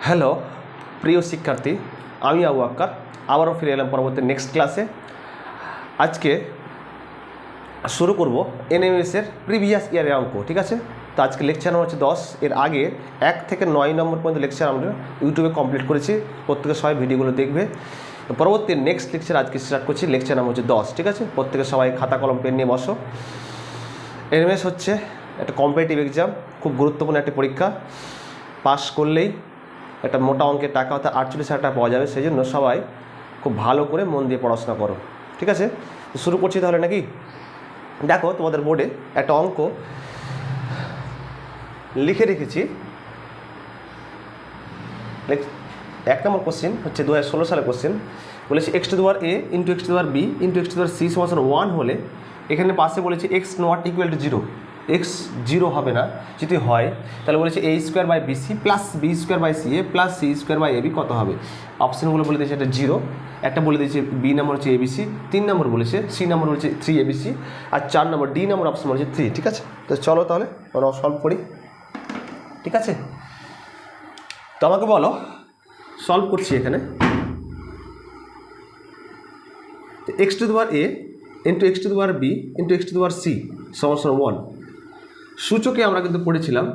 Hello প্রিয় শিক্ষার্থী, আমি আবু আক্কার আবারও ফিরে এলাম পরবর্তী নেক্সট ক্লাসে। আজকে শুরু করব এনএমএসের প্রিভিয়াস ইয়ারের অঙ্ক, ঠিক আছে? তো আজকে লেকচার নম্বর হচ্ছে 10। এর আগে 1 থেকে 9 নম্বর পর্যন্ত লেকচার আমরা ইউটিউবে কমপ্লিট করেছি। প্রত্যেকে সবাই ভিডিওগুলো দেখবে। পরবর্তী নেক্সট লেকচার আজকে স্টার্ট করছি, লেকচার নম্বর হচ্ছে 10, ঠিক আছে? প্রত্যেকে সবাই খাতা কলম পেন নিয়ে বসো। এনএমএস হচ্ছে একটা কম্পিটিটিভ এক্সাম, খুব গুরুত্বপূর্ণ একটা পরীক্ষা। পাস করলেই একটা মোটা অঙ্কের টাকা অর্থাৎ 48,000 টাকা পাওয়া যাবে। সেই জন্য সবাই খুব ভালো করে মন দিয়ে পড়াশোনা করো, ঠিক আছে? শুরু করছি তাহলে নাকি? দেখো, তোমাদের বোর্ডে একটা অঙ্ক লিখে রেখেছি। 1 নম্বর কোশ্চেন হচ্ছে 2016 সালের কোশ্চেন। বলেছে X to the power A into X to the power B into X to the power C সমান 1 হলে এখানে পাশে বলেছে X not equal to 0। X 0 হবে না। যদি হয় তাহলে বলেছে A square by BC plus B square by C A plus C square by AB কত হবে? অপশানগুলো বলে দিয়েছে একটা 0, একটা বলে দিয়েছে বি নম্বর হচ্ছে এবিসি, 3 নম্বর বলেছে সি নম্বর বলেছে 3 এবিসি, আর 4 নম্বর ডি নম্বর অপশান বলেছে 3, ঠিক আছে? তো চলো তাহলে আমরা সলভ করি, ঠিক আছে? তো আমাকে বলো, সলভ করছি এখানে। X to the power A into X to the power B into X to the power C সমান 1। সূচকে আমরা কিন্তু পড়েছিলাম,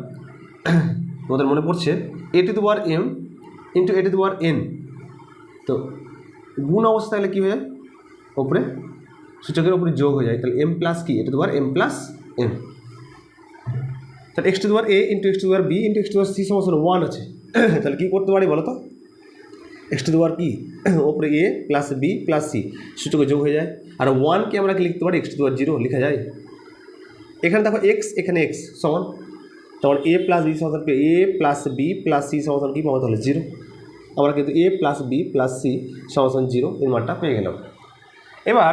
তোমাদের মনে পড়ছে, A to the power M into A to the power N. তো গুণ অবস্থা হলে কী হয়ে যায়? ওপরে সূচকের উপরে যোগ হয়ে যায়। তাহলে এম প্লাস কি? A to the power M plus N. তাহলে X to the power A into X to the power B into X to the power C সমান 1 আছে। তাহলে কী করতে পারি বলো তো? এক্স টু দি পাওয়ার কি? ওপরে এ প্লাস বি প্লাস সি, সূচকে যোগ হয়ে যায়। আর 1কে আমরা কি লিখতে পারি? এক্স টু দি পাওয়ার 0 লেখা যায়। এখানে দেখো এক্স, এখানে এক্স সমান, তখন এ প্লাস বি সমান এ প্লাস বি প্লাস সি সমান কী পাবো? তাহলে 0। আমরা কিন্তু এ প্লাস বি প্লাস সি সমান 0 এর মানটা পেয়ে গেলাম। এবার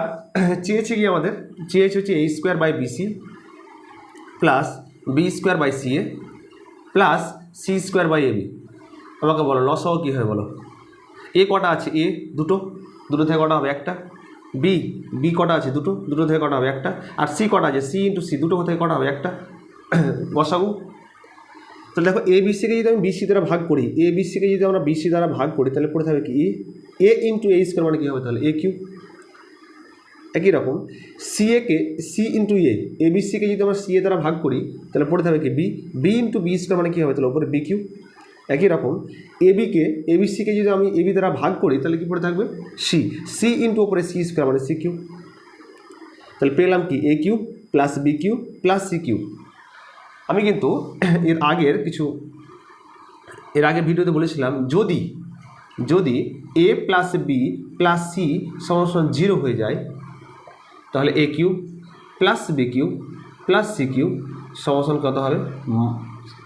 চেয়েছে কি আমাদের? চেয়েছে হচ্ছে A square by BC plus B square by C A plus C square by AB. আমাকে বলো লসাও কী হয় বলো? এ কটা আছে? এ দুটো থেকে কটা হবে? একটা। বি কটা আছে? দুটো থেকে কটা হবে? একটা। আর সি কটা আছে? সি ইন্টু সি দুটো থেকে কটা হবে? একটা। বসাবো। তাহলে দেখো এ বিসিকে যদি আমি বিসি দ্বারা ভাগ করি, এ বিসিকে যদি আমরা বিসি দ্বারা ভাগ করি, তাহলে পড়ে থাকবে কি? এ ইন্টু এ স্কোয়ার মানে কী হবে? তাহলে এ কিউ। একই রকম সি একে সি ইন্টু এ বিসিকে যদি আমরা সি এ দ্বারা ভাগ করি, তাহলে পড়ে থাকবে কি? বি ইন্টু বি স্কোয়ার মানে কী হবে? তাহলে ওপরে বি কিউ। একই রকম এবিসিকে যদি আমি এবি দ্বারা ভাগ করি, তাহলে কি পড়ে থাকবে? সি ইন্টু ওপরে সি স্কোয়ার মানে সি কিউ। তাহলে পেলাম কি? A cube plus B cube plus C cube. আমি কিন্তু এর আগের ভিডিওতে বলেছিলাম, যদি A plus B plus C সমান 0 হয়ে যায়, তাহলে A cube plus B cube plus C cube সমান কত হবে?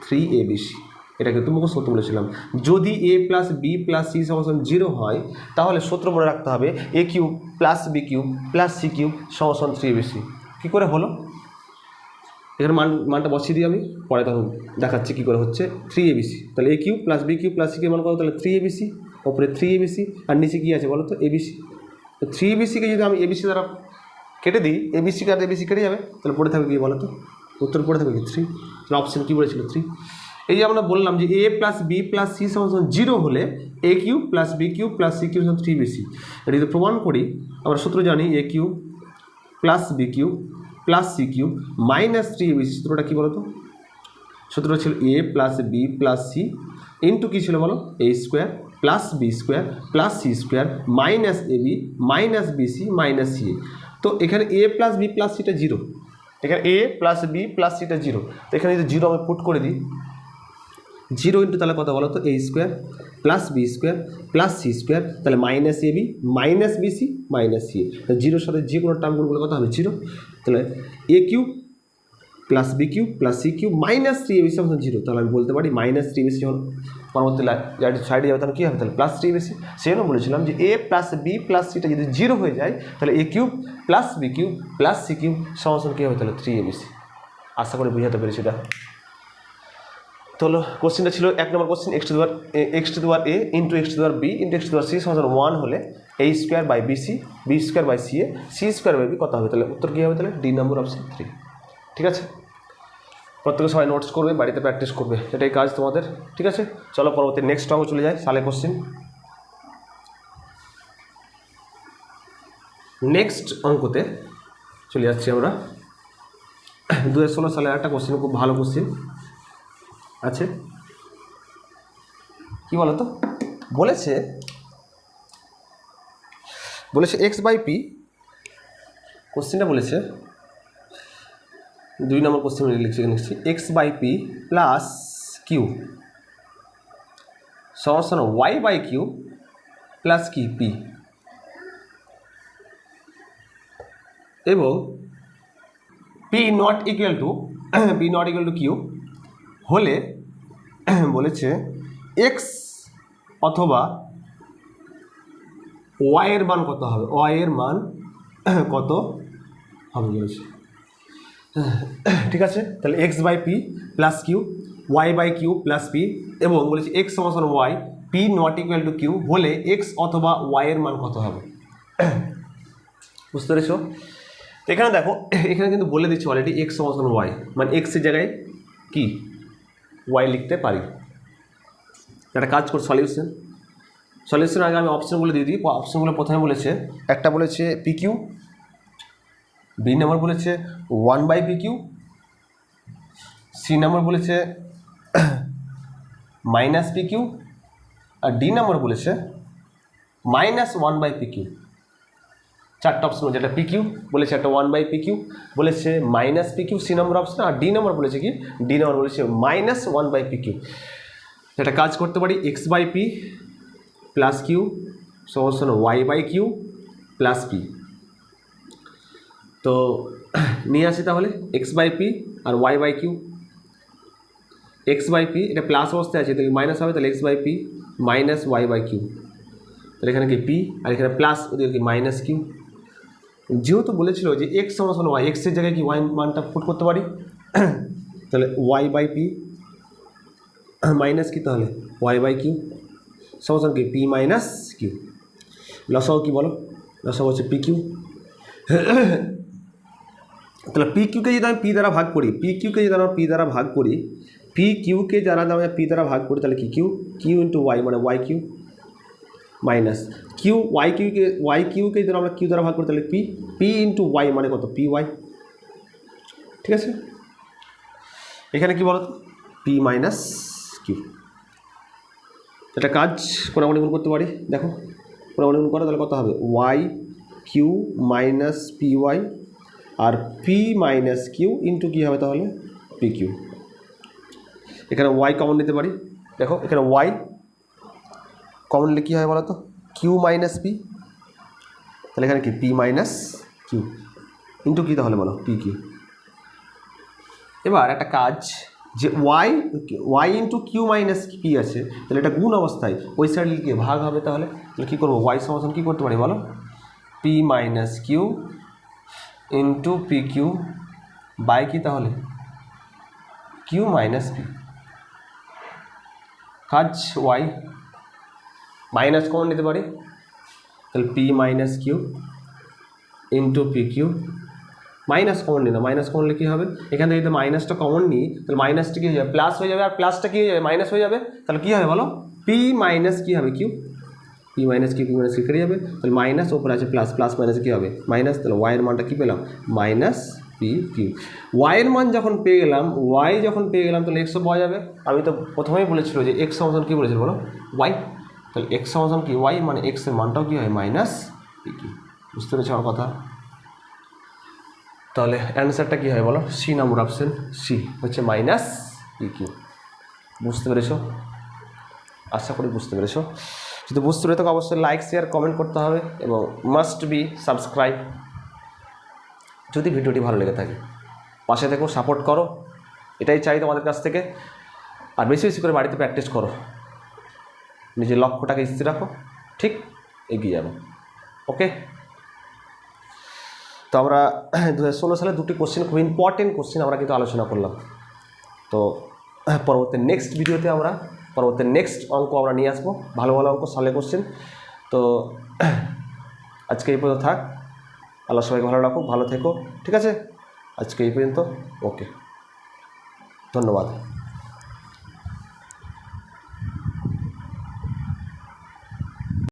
3 এবিসি। এটা কিন্তু মুখস্থ করতে বলেছিলাম। যদি A plus B plus C সমান 0 হয়, তাহলে সূত্র মনে রাখতে হবে A cube plus B cube plus C cube সমান 3 এবিসি। কী করে হলো? এখানে মানটা বসিয়ে দিই আমি, পরে তখন দেখাচ্ছি কী করে হচ্ছে। 3 এবিসি। তাহলে A cube plus B cube plus C cube মান কত? তাহলে 3 এবিসি। ওপরে 3 এবিসি আর নিচে কী আছে বলো তো? এবিসি। তো 3 এবিসিকে যদি আমি এবিসি দ্বারা কেটে দিই, এবিসি আর এবিসি কেটে যাবে, তাহলে পড়ে থাকবে কি বলো তো? উত্তর পড়ে থাকবে কি? 3। তাহলে অপশান কী বলেছিল? 3। এই যে আমরা বললাম যে A plus B plus C সমান 0 হলে A cube plus B cube plus C cube সমান 3 এবিসি। এটা যদি প্রমাণ করি, আমরা সূত্র জানি A cube plus B cube plus C cube minus 3 ABC. সূত্রটা কী বলো তো? সূত্রটা ছিল A plus B plus C into কী ছিল বলো? A square plus B square plus C square minus AB minus BC minus C A. তো এখানে এ প্লাস বি প্লাস সিটা 0, এখানে এ প্লাস বি প্লাস সিটা 0। তো এখানে যদি 0 আমি পুট করে দিই, 0 ইন্টু তাহলে কত বলো তো? A square plus B square plus C square, তাহলে minus AB minus BC minus C A. 0-র সাথে যে কোনো টার্মগুলো কত হবে? 0। তাহলে A cube plus B cube plus C cube minus 3 ABC সমান 0। তাহলে আমি বলতে পারি মাইনাস 3 এবিসি যখন পরবর্তী সাইডে যাবে, তাহলে কী হবে? তাহলে প্লাস 3 এবিসি। সেই জন্য বলেছিলাম যে এ প্লাস বি প্লাস সিটা যদি 0 হয়ে যায়, তাহলে A cube plus B cube plus C cube সমান কী হবে? তাহলে 3 এবিসি। আশা করে বুঝাতে পেরেছি এটা। তাহলে কোশ্চেনটা ছিল 1 নম্বর question, X to the power A into X to the power B into X to the power C সমান 1 হলে A square by BC B square by C A C square by B কত হবে? তাহলে উত্তর কী হবে? তাহলে D নম্বর option 3, ঠিক আছে? প্রত্যেকে সবাই নোটস করবে, বাড়িতে প্র্যাকটিস করবে, এটাই কাজ তোমাদের। ঠিক আছে, চলো পরবর্তী নেক্সট অঙ্ক চলে যায়, সালে কোশ্চিন। নেক্সট অঙ্কতে চলে যাচ্ছি আমরা। 2016 সালের একটা কোশ্চিন, খুব ভালো কোশ্চিন আছে। কি বলো তো, বলেছে এক্স বাই পি, কোশ্চিনটা বলেছে 2 নম্বর কোশ্চিন লিখছি x by P plus Q সমান ওয়াই বাই কিউ প্লাস কি পি, এবং p not equal to q হলে বলেছে এক্স অথবা ওয়াই এর মান কত হবে, কত হবে বলেছে। ঠিক আছে, তাহলে x by P plus q, y by Q plus p, এবং বলেছে এক্স সমান y, p not equal to q হলে এক্স অথবা ওয়াই এর মান কত হবে। বুঝতে পেরেছো? এখানে দেখো, এখানে কিন্তু বলে দিচ্ছি অলরেডি এক্স সমান ওয়াই, মানে এক্সের জায়গায় কি ওয়াই লিখতে পারি। একটা কাজ কর, সলিউশন আগে আমি অপশনগুলো দিয়ে দিই। অপশনগুলো প্রথমে বলেছে, একটা বলেছে পি কিউ, বি নাম্বার বলেছে 1 by p q, C number বলেছে মাইনাস পি কিউ, আর ডি নাম্বার বলেছে -1 বাই পি কিউ। চারটা অপশন, যেটা পি কিউ বলেছে একটা 1 বাই পি কিউ বলেছে, মাইনাস পি কিউ সি নম্বর অপশন, আর ডি নাম্বার বলেছে কি, ডি নাম্বার বলেছে -1 বাই পি কিউ। এটা কাজ করতে পারি, X by P plus Q সমান Y by Q plus P. তো নিয়ে আসি তাহলে এক্স বাই পি আর Y by Q. X by P এটা প্লাস অবস্থায় আছে, তাহলে মাইনাস হবে, তাহলে x by P minus Y by Q, তাহলে এখানে কি পি আর এখানে প্লাস, ওদের কি মাইনাস কিউ। যেহেতু বলেছিল যে এক্স সমান ওয়াই, এক্সের জায়গায় কি ওয়াই মানটা পুট করতে পারি, তাহলে ওয়াই বাই পি মাইনাস কি, তাহলে ওয়াই বাই কিউ সমান কি পি মাইনাস কিউ। লসাও কি বলো, লসাও হচ্ছে পি কিউ। তাহলে পি কিউকে যদি আমি পি দ্বারা ভাগ করি, পি কিউকে যদি আমরা পি দ্বারা ভাগ করি, তাহলে কি কিউ ইন্টু ওয়াই মানে Y Q minus Q, Y কিউকে যদি আমরা কিউ দ্বারা ভাগ করি, তাহলে পি ইন্টু ওয়াই মানে কত, পি ওয়াই। ঠিক আছে, এখানে কি বলো, পি মাইনাস কিউ। এটা কাজ কোনাগুনি গুণ করতে পারি, দেখো কোনাগুনি গুণ করো, তাহলে কত হবে, Y Q minus P Y, আর পি মাইনাস কিউ ইন্টু কী হবে তাহলে পি কিউ। এখানে ওয়াই কমন নিতে পারি, দেখো এখানে ওয়াই কমন নিলে কী হয় বলো তো, কিউ মাইনাস পি, তাহলে এখানে কি পি মাইনাস কিউ ইন্টু কী তাহলে বলো পি কিউ। এবার একটা কাজ, যে y into q minus p আছে, তাহলে এটা গুণ অবস্থায় ওই সাইড লিখে ভাগ হবে, তাহলে কী করবো, ওয়াই সমান কী করতে পারি বলো, p minus Q into p q by কি তাহলে কিউ মাইনাস পি। কাজ ওয়াই মাইনাস কমন নিতে পারি, তাহলে p minus Q into p q, minus common নিই না, মাইনাস কমন নিলে কী হবে, এখান থেকে যদি মাইনাসটা কমন নিই তাহলে মাইনাসটা কী হয়ে যাবে, প্লাস হয়ে যাবে, আর প্লাসটা কী হয়ে যাবে, মাইনাস হয়ে যাবে, তাহলে কী হবে বলো, পি মাইনাস কী হবে কিউ, পি মাইনাস কিউ কেটে যাবে, তাহলে মাইনাস ওপরে আছে প্লাস, প্লাস মাইনাস কী হবে মাইনাস, তাহলে ওয়াইয়ের মানটা কী পেলাম, মাইনাস পি কিউ। ওয়াইয়ের মান যখন পেয়ে গেলাম, তাহলে এক্সও পাওয়া যাবে। আমি তো প্রথমেই বলেছিল যে এক্স সমান কী বলেছিল বলো, ওয়াই, তাহলে এক্স সমান কি ওয়াই, মানে এক্সের মানটাও কী হয় মাইনাস পি কিউ। বুঝতে পেরেছো আমার কথা? তাহলে অ্যান্সারটা কী হয় বলো, সি নম্বর অপশন, সি হচ্ছে মাইনাস পি কিউ। বুঝতে পেরেছো? আশা করি বুঝতে পেরেছো। যদি বুঝতে পেরে থাকো অবশ্যই লাইক শেয়ার কমেন্ট করতে হবে, এবং মাস্ট বি সাবস্ক্রাইব যদি ভিডিওটি ভালো লেগে থাকে। পাশে থেকো, সাপোর্ট করো, এটাই চাই তোমাদের কাছ থেকে। আর বেশি বেশি করে বাড়িতে প্র্যাকটিস করো, নিজের লক্ষ্যটাকে স্থির রাখো, ঠিক এগিয়ে যাবো। ওকে, তো আমরা 2016 সালে দুটি কোশ্চেন, খুব ইম্পর্টেন্ট কোশ্চেন আমরা কিন্তু আলোচনা করলাম। তো পরবর্তী নেক্সট ভিডিওতে পরবর্তী নেক্সট অঙ্ক আমরা নিয়ে আসবো, ভালো ভালো অঙ্ক, সালে কোশ্চেন। তো আজকে এই পর্যন্ত থাক, আল্লাহ সবাইকে ভালো রাখো, ভালো থেকো, ঠিক আছে? আজকে এই পর্যন্ত, ওকে। ধন্যবাদ।